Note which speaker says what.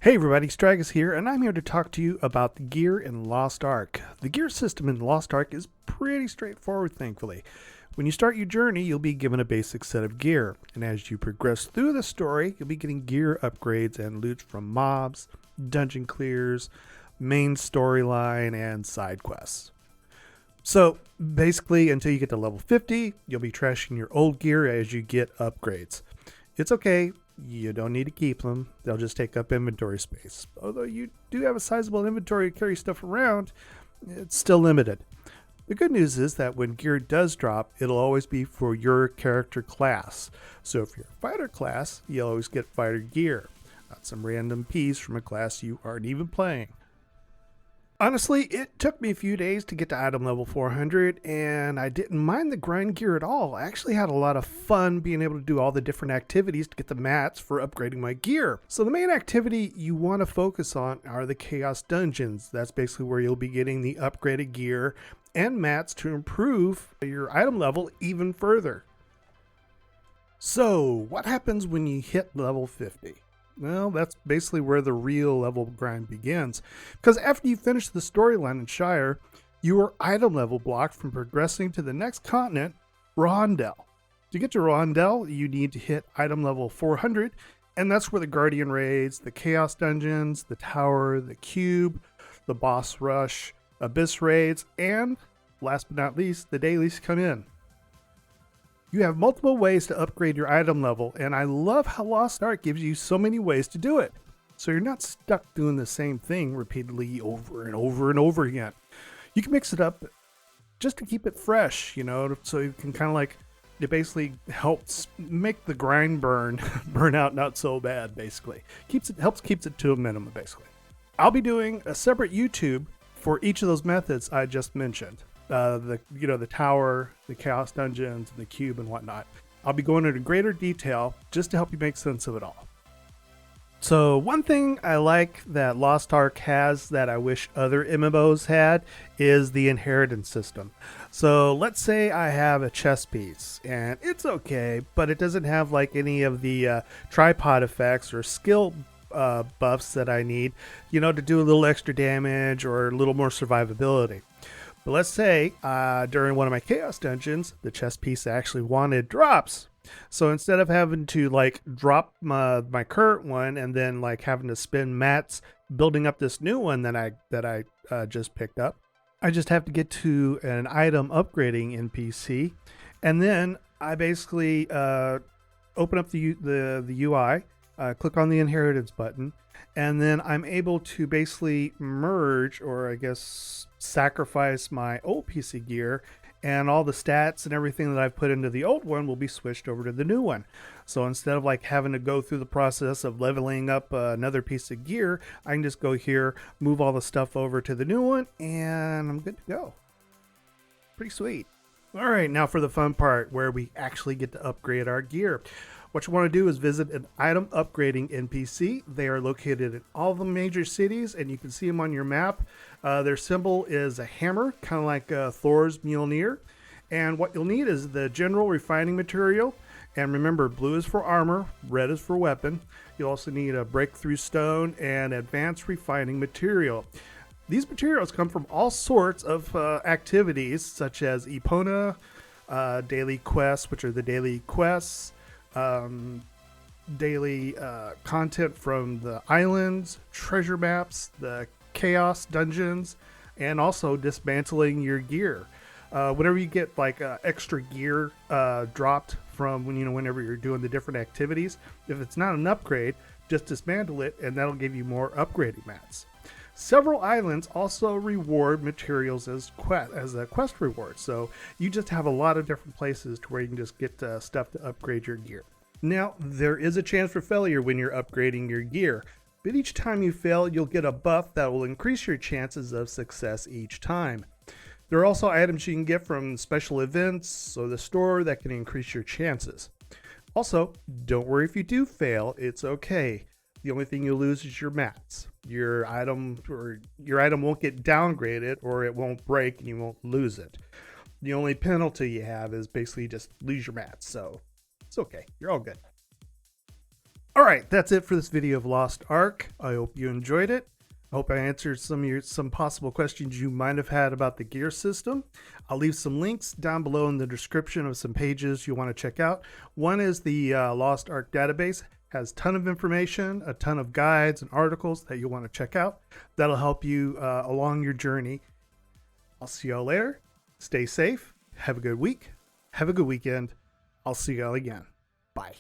Speaker 1: Hey everybody, Stragus here, and I'm here to talk to you about the gear in Lost Ark. The gear system in Lost Ark is pretty straightforward, thankfully. When you start your journey, you'll be given a basic set of gear, and as you progress through the story, you'll be getting gear upgrades and loot from mobs, dungeon clears, main storyline, and side quests. So basically, until you get to level 50, you'll be trashing your old gear as you get upgrades. It's okay. You don't need to keep them. They'll just take up inventory space. Although you do have a sizable inventory to carry stuff around, it's still limited. The good news is that when gear does drop, it'll always be for your character class. So if you're a fighter class, you'll always get fighter gear, not some random piece from a class you aren't even playing. Honestly, it took me a few days to get to item level 400, and I didn't mind the grind gear at all. I actually had a lot of fun being able to do all the different activities to get the mats for upgrading my gear. So the main activity you want to focus on are the Chaos Dungeons. That's basically where you'll be getting the upgraded gear and mats to improve your item level even further. So, what happens when you hit level 50? Well, that's basically where the real level grind begins. Because after you finish the storyline in Shire, you are item level blocked from progressing to the next continent, Rondell. To get to Rondell, you need to hit item level 400, and that's where the Guardian raids, the Chaos Dungeons, the Tower, the Cube, the Boss Rush, Abyss raids, and, last but not least, the dailies come in. You have multiple ways to upgrade your item level, and I love how Lost Ark gives you so many ways to do it. So you're not stuck doing the same thing repeatedly over and over and over again. You can mix it up just to keep it fresh, so you can kind of like, it basically helps make the grind burn out not so bad, basically. Keeps it to a minimum, basically. I'll be doing a separate YouTube for each of those methods I just mentioned. The tower, the Chaos Dungeons, the cube, and whatnot. I'll be going into greater detail just to help you make sense of it all. So one thing I like that Lost Ark has that I wish other MMOs had is the inheritance system. So let's say I have a chess piece, and it's okay, but it doesn't have like any of the tripod effects or skill buffs that I need, to do a little extra damage or a little more survivability. But let's say during one of my Chaos Dungeons, the chess piece actually wanted drops. So instead of having to like drop my current one and then like having to spend mats building up this new one that I just picked up, I just have to get to an item upgrading NPC, and then I basically open up the UI, click on the inheritance button, and then I'm able to basically merge, or I guess sacrifice, my old piece of gear, and all the stats and everything that I've put into the old one will be switched over to the new one. So instead of like having to go through the process of leveling up another piece of gear, I can just go here, move all the stuff over to the new one, and I'm good to go. Pretty sweet. All right, now for the fun part where we actually get to upgrade our gear. What you want to do is visit an item upgrading NPC. They are located in all the major cities, and you can see them on your map. Their symbol is a hammer, kind of like Thor's Mjolnir. And what you'll need is the general refining material. And remember, blue is for armor, red is for weapon. You'll also need a breakthrough stone and advanced refining material. These materials come from all sorts of activities, such as Epona, daily quests, which are the daily quests, daily content from the islands, treasure maps, the Chaos Dungeons, and also dismantling your gear. Whenever you get like extra gear dropped from whenever you're doing the different activities, if it's not an upgrade, just dismantle it, and that'll give you more upgrading mats. Several islands also reward materials as a quest reward, so you just have a lot of different places to where you can just get stuff to upgrade your gear. Now, there is a chance for failure when you're upgrading your gear, but each time you fail, you'll get a buff that will increase your chances of success each time. There are also items you can get from special events or the store that can increase your chances. Also, don't worry if you do fail, it's okay. The only thing you lose is your mats. Your item won't get downgraded, or it won't break and you won't lose it. The only penalty you have is basically just lose your mats, so it's okay. You're all good. All right, that's it for this video of Lost Ark. I hope you enjoyed it. I hope I answered some possible questions you might have had about the gear system. I'll leave some links down below in the description of some pages you want to check out. One is the Lost Ark database. Has a ton of information, a ton of guides and articles that you'll want to check out. That'll help you along your journey. I'll see y'all later. Stay safe. Have a good week. Have a good weekend. I'll see y'all again. Bye.